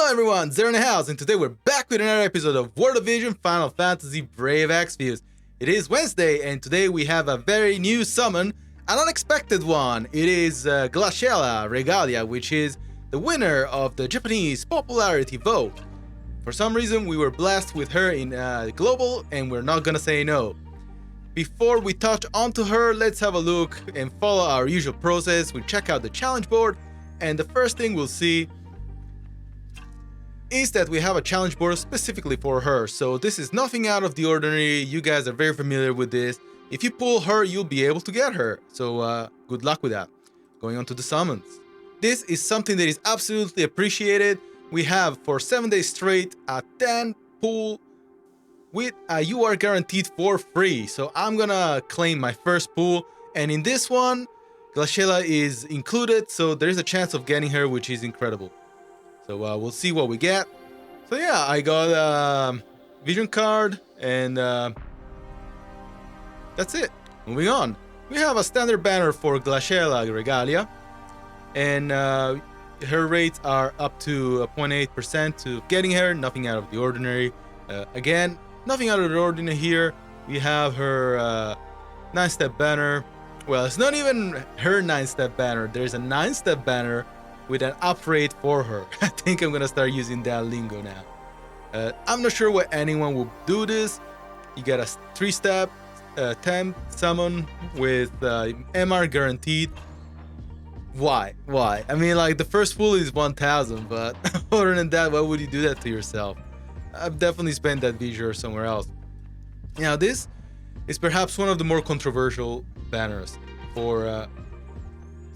everyone, Zero in the house, and today we're back with another episode of World of Vision Final Fantasy Brave Exvius. It is Wednesday, and today we have a very new summon, an unexpected one. It is Glaciela Regalia, which is the winner of the Japanese popularity vote. For some reason, we were blessed with her in Global, and we're not gonna say no. Before we touch onto her, let's have a look and follow our usual process. We check out the challenge board, and the first thing we'll see is that we have a challenge board specifically for her. So this is nothing out of the ordinary. You guys are very familiar with this. If you pull her, you'll be able to get her. So good luck with that. Going on to the summons. This is something that is absolutely appreciated. We have for 7 days straight a 10 pull with a UR guaranteed for free. So I'm gonna claim my first pull, and in this one Glaciela is included, so there is a chance of getting her, which is incredible. So we'll see what we get. So yeah, I got a vision card, and that's it. Moving on. We have a standard banner for Glaciela Regalia, and her rates are up to 0.8% to getting her. Nothing out of the ordinary. Again, nothing out of the ordinary here. We have her 9-step banner. Well, it's not even her 9-step banner. There's a 9-step banner with an up rate for her. I think I'm gonna start using that lingo now. I'm not sure why anyone would do this. You get a 3-step 10 summon with MR guaranteed. Why? I mean, like, the first pull is 1000, but other than that, why would you do that to yourself? I've definitely spent that visual somewhere else. Now, this is perhaps one of the more controversial banners. For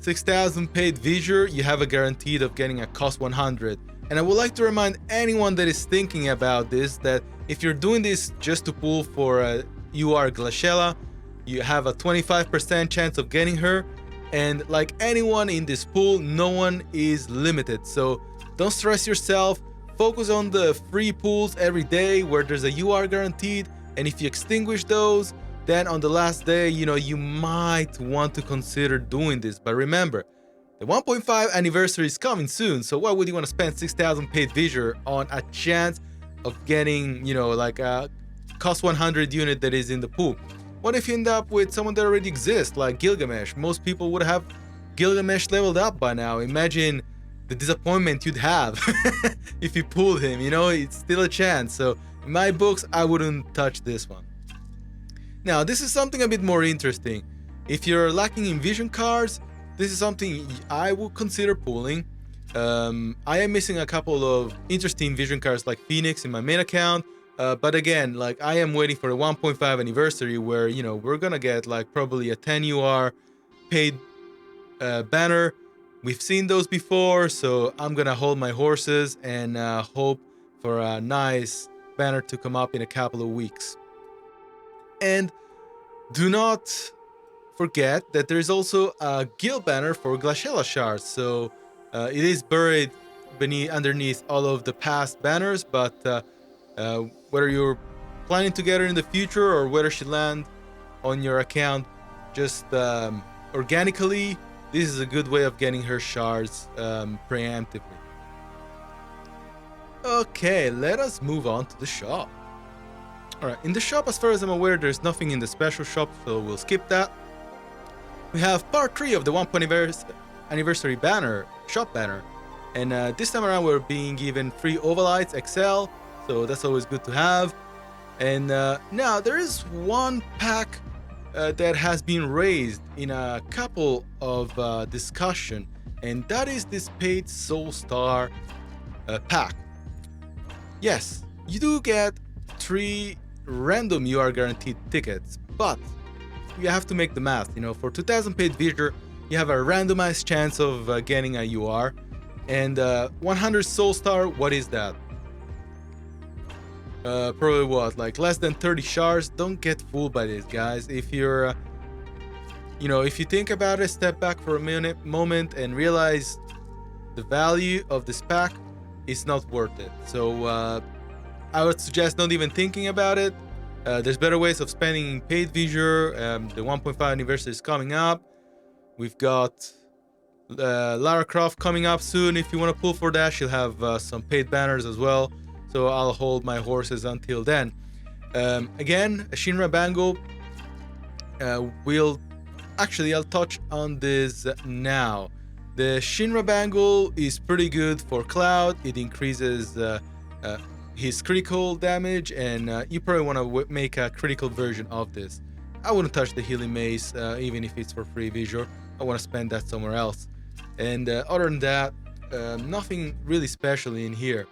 6,000 paid visual, you have a guaranteed of getting a cost 100. And I would like to remind anyone that is thinking about this that if you're doing this just to pull for UR Glaciela, you have a 25% chance of getting her. And like anyone in this pool, no one is limited. So don't stress yourself. Focus on the free pools every day where there's a UR guaranteed. And if you extinguish those, then on the last day, you might want to consider doing this. But remember, the 1.5 anniversary is coming soon. So why would you want to spend 6,000 paid visual on a chance of getting, like a cost 100 unit that is in the pool? What if you end up with someone that already exists, like Gilgamesh? Most people would have Gilgamesh leveled up by now. Imagine the disappointment you'd have if you pulled him. It's still a chance. So in my books, I wouldn't touch this one. Now, this is something a bit more interesting. If you're lacking in vision cards, this is something I would consider pulling. I am missing a couple of interesting vision cards like Phoenix in my main account. But again, like, I am waiting for the 1.5 anniversary where, we're gonna get like probably a 10 UR paid banner. We've seen those before, so I'm gonna hold my horses and hope for a nice banner to come up in a couple of weeks. And do not forget that there is also a guild banner for Glaciela shards. So it is buried underneath all of the past banners, but whether you're planning to get her in the future or whether she land on your account just organically, this is a good way of getting her shards preemptively. Okay, let us move on to the shop. Alright, in the shop, as far as I'm aware, there's nothing in the special shop, so we'll skip that. We have part 3 of the 1st anniversary banner, shop banner. And this time around, we're being given free Ovalites XL, so that's always good to have. And now, there is one pack that has been raised in a couple of discussion, and that is this paid Soul Star pack. Yes, you do get 3 random UR guaranteed tickets, but you have to make the math. For 2,000 paid visual, you have a randomized chance of getting a UR, and 100 Soul Star, what is that? Probably what, like less than 30 shards. Don't get fooled by this, guys. If you're if you think about it, step back for a moment and realize the value of this pack is not worth it. So I would suggest not even thinking about it. There's better ways of spending paid visual. The 1.5 anniversary is coming up. We've got Lara Croft coming up soon. If you want to pull for that, she'll have some paid banners as well. So I'll hold my horses until then. Again, Shinra Bangle. I'll touch on this now. The Shinra Bangle is pretty good for Cloud. It increases his critical damage, and you probably want to make a critical version of this. I wouldn't touch the Healing Mace, even if it's for free visual. I want to spend that somewhere else. And other than that, nothing really special in here.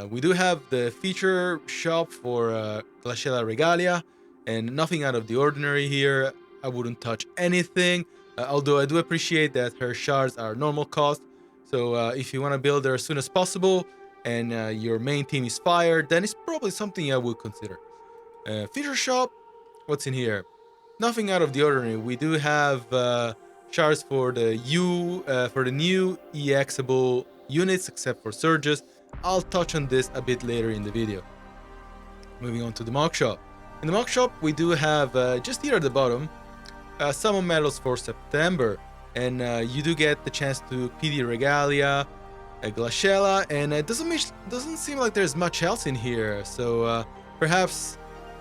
We do have the feature shop for Glaciela Regalia, and nothing out of the ordinary here. I wouldn't touch anything, although I do appreciate that her shards are normal cost. So if you want to build her as soon as possible, and your main team is fired, then it's probably something I would consider. Feature shop, what's in here? Nothing out of the ordinary. We do have shards for the new EXable units, except for Surges. I'll touch on this a bit later in the video. Moving on to the Mog Shop. In the Mog Shop, we do have, just here at the bottom, summon medals for September. And you do get the chance to PD Regalia, Glaciela, and it doesn't seem like there's much else in here. So perhaps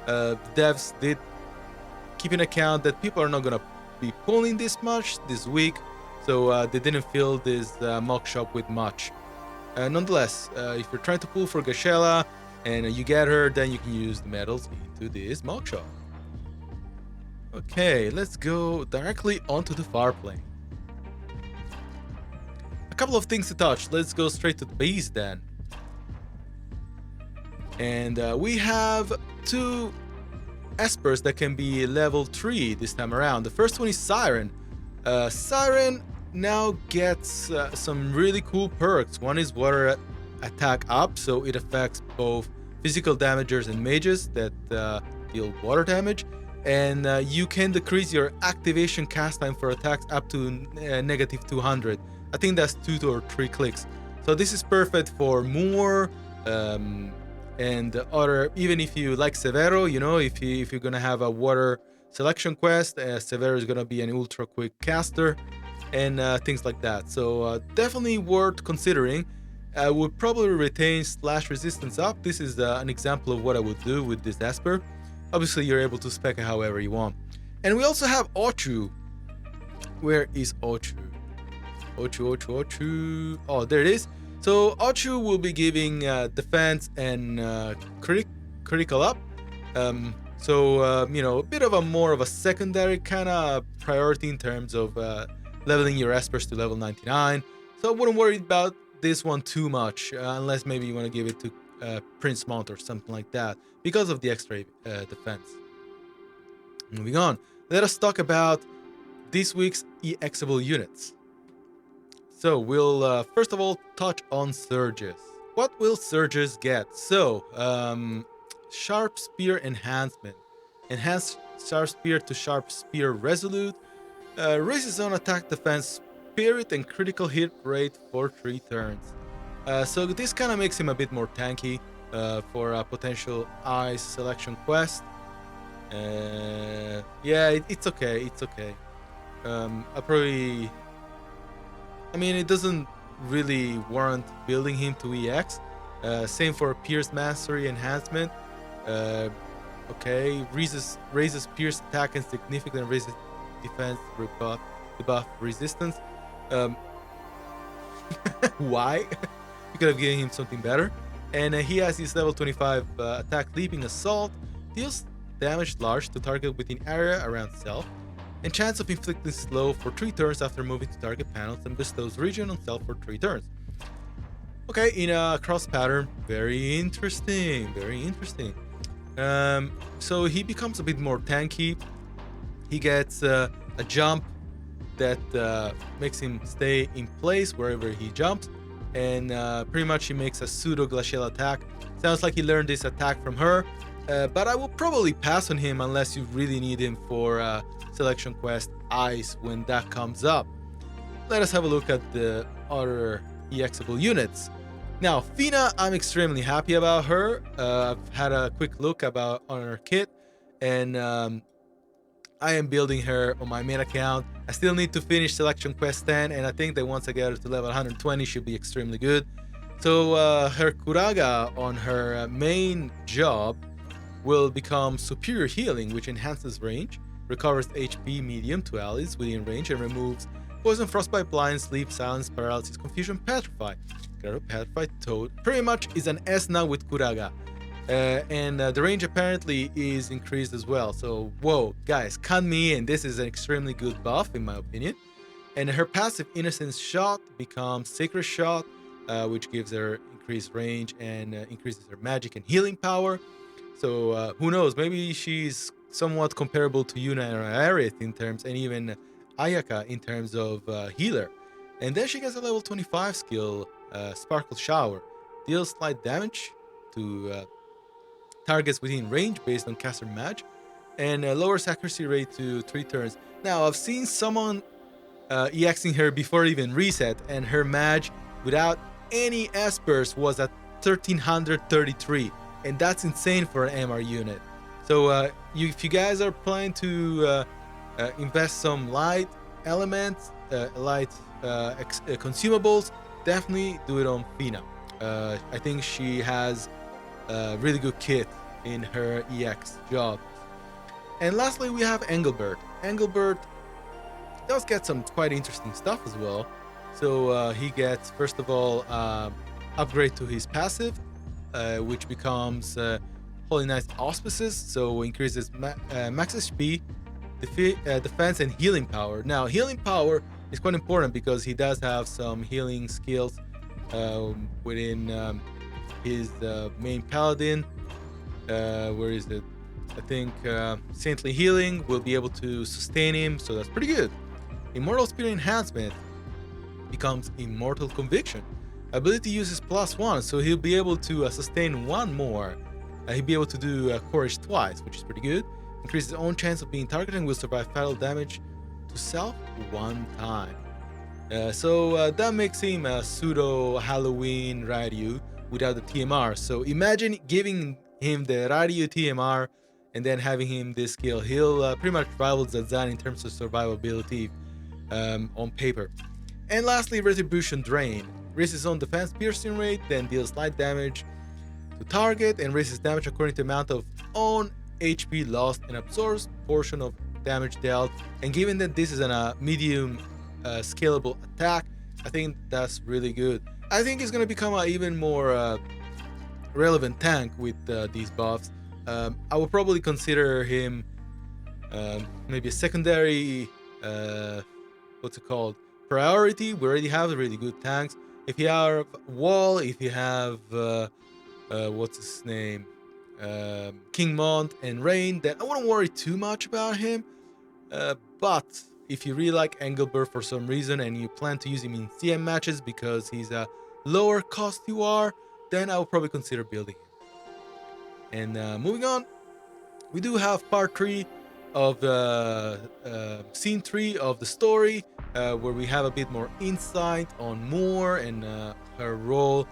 devs did keep in account that people are not going to be pulling this much this week. So they didn't fill this Mog Shop with much. Nonetheless, if you're trying to pull for Glaciela and you get her, then you can use the medals into this Mog Shop. Okay, let's go directly onto the far plane. A couple of things to touch. Let's go straight to the base then. And we have two Espers that can be level 3 this time around. The first one is Siren. Siren now gets some really cool perks. One is water attack up, so it affects both physical damagers and mages that deal water damage. And you can decrease your activation cast time for attacks up to negative 200. I think that's 2 or 3 clicks. So this is perfect for Moore and other. Even if you like Severo, you know, if you're gonna have a water selection quest, Severo is gonna be an ultra quick caster and things like that. So definitely worth considering. I would probably retain slash resistance up. This is an example of what I would do with this Esper. Obviously, you're able to spec it however you want. And we also have Ochu. Where is Ochu? Ochu. Oh, there it is. So Ochu will be giving defense and critical up. You know, a bit of a more of a secondary kind of priority in terms of leveling your Espers to level 99. So I wouldn't worry about this one too much, unless maybe you want to give it to Prince Mount or something like that, because of the extra defense. Moving on, let us talk about this week's EXable units. So we'll first of all touch on Surges. What will Surges get? So, Sharp Spear Enhancement. Enhance Sharp Spear to Sharp Spear Resolute. Raises on attack defense, spirit, and critical hit rate for 3 turns. So this kind of makes him a bit more tanky for a potential Ice selection quest. Yeah, it's okay. It's okay. I mean, it doesn't really warrant building him to EX. Same for Pierce Mastery Enhancement. Okay, raises Pierce attack and significantly raises defense debuff resistance. Why? You could have given him something better. And he has his level 25 attack Leaping Assault. Deals damage large to target within area around self. And chance of inflicting slow for 3 turns after moving to target panels, and bestows region on self for 3 turns. Okay, in a cross pattern, very interesting, very interesting. So he becomes a bit more tanky. He gets a jump that makes him stay in place wherever he jumps, and pretty much he makes a pseudo glacial attack. Sounds like he learned this attack from her, but I will probably pass on him unless you really need him for selection quest Ice when that comes up. Let us have a look at the other EXable units. Now, Fina, I'm extremely happy about her. I've had a quick look on her kit, and I am building her on my main account. I still need to finish Selection Quest 10, and I think that once I get her to level 120, she'll be extremely good. So her Kuraga on her main job will become Superior Healing, which enhances range, recovers HP medium to allies within range, and removes Poison, Frostbite, Blind, Sleep, Silence, Paralysis, Confusion, Petrify. Petrified Toad pretty much is an S now with Kuraga. And the range apparently is increased as well. So, whoa, guys, count me in. This is an extremely good buff, in my opinion. And her passive Innocence Shot becomes Sacred Shot, which gives her increased range and increases her magic and healing power. So, who knows? Maybe she's somewhat comparable to Yuna and Aerith in terms, and even Ayaka in terms of healer. And then she gets a level 25 skill, Sparkle Shower. Deals slight damage to targets within range based on caster match, and lowers accuracy rate to 3 turns. Now, I've seen someone EXing her before even reset, and her match without any S-burst was at 1333, and that's insane for an MR unit. So if you guys are planning to invest some light elements, light consumables, definitely do it on Fina. I think she has a really good kit in her EX job. And lastly, we have Engelbert. Engelbert does get some quite interesting stuff as well. So he gets, first of all, upgrade to his passive, which becomes Holy Knight's Auspices, so increases max HP, defense, and healing power. Now, healing power is quite important because he does have some healing skills within his main paladin. Where is it? I think Saintly Healing will be able to sustain him, so that's pretty good. Immortal Spirit Enhancement becomes Immortal Conviction. Ability uses +1, so he'll be able to sustain one more. He'll be able to do Courage twice, which is pretty good. Increases his own chance of being targeted and will survive fatal damage to self one time. So that makes him a pseudo Halloween Ryu without the TMR. So imagine giving him the Ryu TMR and then having him this skill. He'll pretty much rival Zazan in terms of survivability on paper. And lastly, Retribution Drain. Raises his own defense piercing rate, then deals light damage to target and raises damage according to the amount of own HP lost and absorbs portion of damage dealt. And given that this is a medium scalable attack, I think that's really good. I think he's going to become an even more relevant tank with these buffs. I would probably consider him maybe a secondary, what's it called, priority. We already have really good tanks. If you have Wall, if you have what's his name, King Mont and Rain, then I wouldn't worry too much about him. But if you really like Engelbert for some reason and you plan to use him in CM matches because he's a lower cost you are, then I would probably consider building him. And moving on, we do have part 3 of scene 3 of the story, where we have a bit more insight on Moore and her role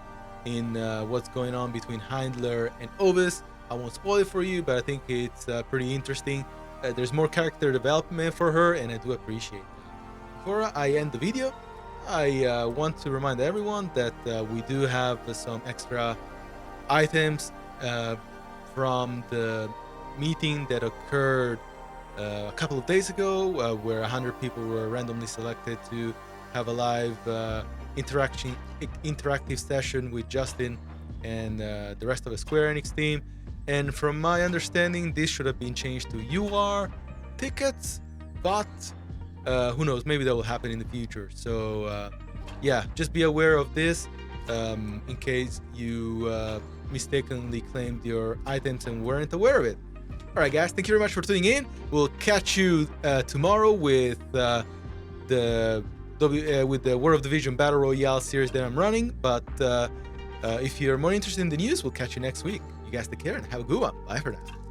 in what's going on between Heindler and Ovis. I won't spoil it for you, but I think it's pretty interesting. There's more character development for her, and I do appreciate that. Before I end the video, I want to remind everyone that we do have some extra items from the meeting that occurred a couple of days ago, where 100 people were randomly selected to have a live interactive session with Justin and the rest of the Square Enix team. And from my understanding, this should have been changed to UR tickets, but who knows, maybe that will happen in the future. So yeah, just be aware of this in case you mistakenly claimed your items and weren't aware of it. All right, guys, thank you very much for tuning in. We'll catch you tomorrow with the War of Division Battle Royale series that I'm running. But if you're more interested in the news, we'll catch you next week. You guys take care and have a good one. Bye for now.